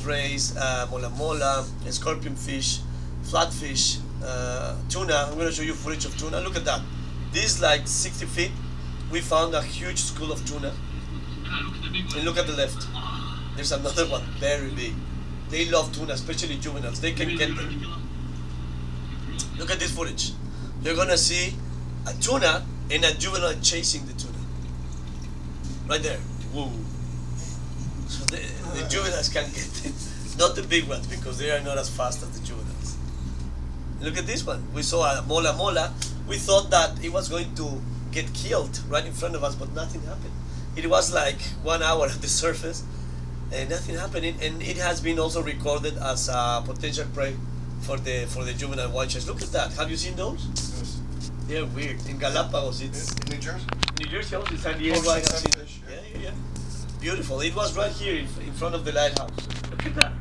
rays, mola mola, scorpion fish, flatfish, tuna. I'm going to show you footage of tuna. Look at that. This is like 60 feet. We found a huge school of tuna. And look at the left. There's another one, very big. They love tuna, especially juveniles. They can get them. Look at this footage. You're going to see a tuna and a juvenile chasing the tuna. Right there. Whoa. So the juveniles can get it. Not the big ones, because they are not as fast as the juveniles. Look at this one. We saw a mola mola. We thought that it was going to get killed right in front of us, but nothing happened. It was like 1 hour at the surface and nothing happened. And it has been also recorded as a potential prey for the juvenile whiteshanks. Look at that. Have you seen those? Yes. They're weird. In Galapagos, it's In New Jersey? New Jersey, also in San Diego. I have seen it. Yeah. Beautiful. It was right here in front of the lighthouse. Look at that.